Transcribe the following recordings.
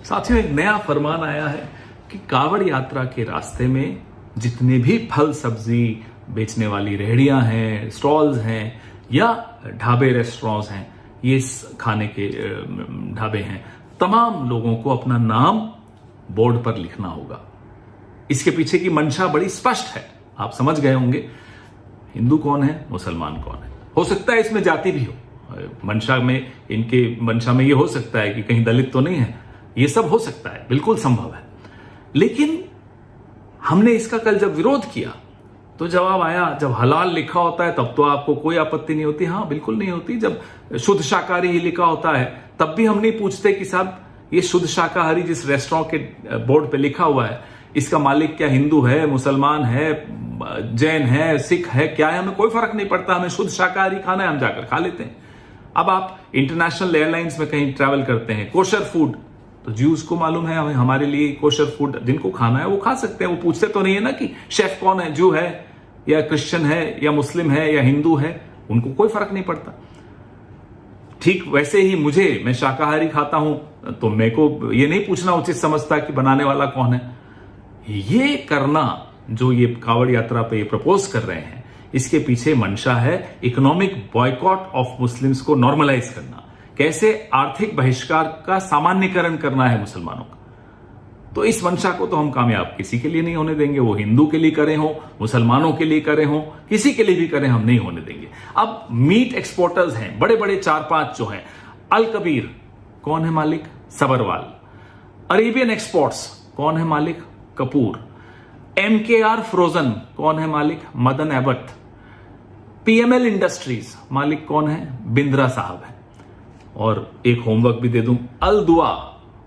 साथियों, एक नया फरमान आया है कि कावड़ यात्रा के रास्ते में जितने भी फल सब्जी बेचने वाली रेहड़ियां हैं, स्टॉल्स हैं या ढाबे रेस्टोरेंट्स हैं, ये खाने के ढाबे हैं, तमाम लोगों को अपना नाम बोर्ड पर लिखना होगा। इसके पीछे की मंशा बड़ी स्पष्ट है, आप समझ गए होंगे। हिंदू कौन है, मुसलमान कौन है। हो सकता है इसमें जाति भी हो, मंशा में, इनके मंशा में ये हो सकता है कि कहीं दलित तो नहीं है, ये सब हो सकता है, बिल्कुल संभव है। लेकिन हमने इसका कल जब विरोध किया तो जवाब आया, जब हलाल लिखा होता है तब तो आपको कोई आपत्ति नहीं होती। हाँ, बिल्कुल नहीं होती। जब शुद्ध शाकाहारी ही लिखा होता है तब भी हम नहीं पूछते कि साहब ये शुद्ध शाकाहारी जिस रेस्टोरेंट के बोर्ड पे लिखा हुआ है, इसका मालिक क्या हिंदू है, मुसलमान है, जैन है, सिख है, क्या है, हमें कोई फर्क नहीं पड़ता। हमें शुद्ध शाकाहारी खाना है, हम जाकर खा लेते हैं। अब आप इंटरनेशनल एयरलाइंस में कहीं ट्रैवल करते हैं, कोशर फूड, तो ज्यूज को मालूम है, हमारे लिए कोशर फूड जिनको खाना है वो खा सकते हैं। वो पूछते तो नहीं है ना कि शेफ कौन है, जू है या क्रिश्चियन है या मुस्लिम है या हिंदू है, उनको कोई फर्क नहीं पड़ता। ठीक वैसे ही मैं शाकाहारी खाता हूं तो मेरे को ये नहीं पूछना उचित समझता कि बनाने वाला कौन है। ये करना जो ये कावड़ यात्रा पे ये प्रपोज कर रहे हैं, इसके पीछे मंशा है इकोनॉमिक बॉयकॉट ऑफ मुस्लिम्स को नॉर्मलाइज करना, कैसे आर्थिक बहिष्कार का सामान्यकरण करना है मुसलमानों का। तो इस मंशा को तो हम कामयाब किसी के लिए नहीं होने देंगे, वो हिंदू के लिए करे हो, मुसलमानों के लिए करे हो, किसी के लिए भी करें, हम नहीं होने देंगे। अब मीट एक्सपोर्टर्स हैं बड़े बड़े 4-5 जो हैं, अल कबीर कौन है मालिक, सबरवाल। अरेबियन एक्सपोर्ट्स कौन है मालिक, कपूर। MKR फ्रोजन कौन है मालिक, मदन एबट। PML इंडस्ट्रीज मालिक कौन है, बिंद्रा साहब है। और एक होमवर्क भी दे दूं, अल दुआ,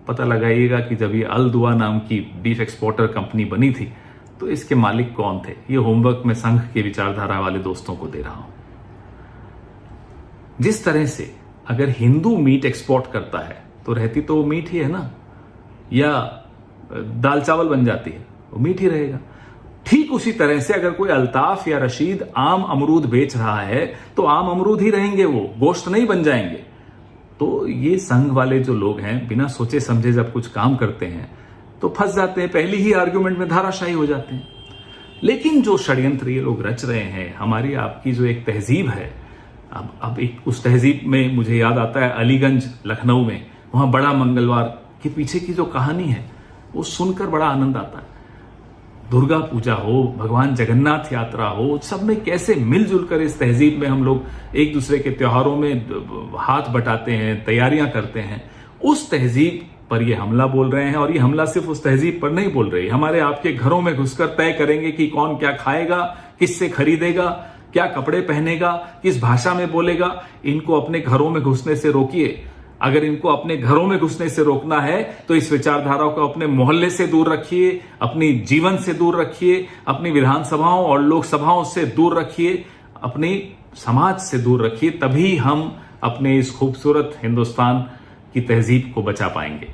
पता लगाइएगा कि जब ये अल दुआ नाम की बीफ एक्सपोर्टर कंपनी बनी थी तो इसके मालिक कौन थे। ये होमवर्क मैं संघ के विचारधारा वाले दोस्तों को दे रहा हूं। जिस तरह से अगर हिंदू मीट एक्सपोर्ट करता है तो रहती तो वो मीट ही है ना, या दाल चावल बन जाती है, वो मीट ही रहेगा। ठीक उसी तरह से अगर कोई अल्ताफ या रशीद आम अमरूद बेच रहा है तो आम अमरूद ही रहेंगे, वो गोश्त नहीं बन जाएंगे। तो ये संघ वाले जो लोग हैं बिना सोचे समझे जब कुछ काम करते हैं तो फंस जाते हैं, पहली ही आर्ग्यूमेंट में धाराशाही हो जाते हैं। लेकिन जो षड्यंत्र ये लोग रच रहे हैं, हमारी आपकी जो एक तहजीब है, अब एक उस तहजीब में मुझे याद आता है अलीगंज लखनऊ में, वहां बड़ा मंगलवार के पीछे की जो कहानी है वो सुनकर बड़ा आनंद आता है। दुर्गा पूजा हो, भगवान जगन्नाथ यात्रा हो, सब में कैसे मिलजुल कर इस तहजीब में हम लोग एक दूसरे के त्योहारों में हाथ बटाते हैं, तैयारियां करते हैं। उस तहजीब पर ये हमला बोल रहे हैं, और ये हमला सिर्फ उस तहजीब पर नहीं बोल रहे, हमारे आपके घरों में घुसकर तय करेंगे कि कौन क्या खाएगा, किससे खरीदेगा, क्या कपड़े पहनेगा, किस भाषा में बोलेगा। इनको अपने घरों में घुसने से रोकिए। अगर इनको अपने घरों में घुसने से रोकना है तो इस विचारधारा को अपने मोहल्ले से दूर रखिए, अपनी जीवन से दूर रखिए, अपनी विधानसभाओं और लोकसभाओं से दूर रखिए, अपने समाज से दूर रखिए। तभी हम अपने इस खूबसूरत हिंदुस्तान की तहजीब को बचा पाएंगे।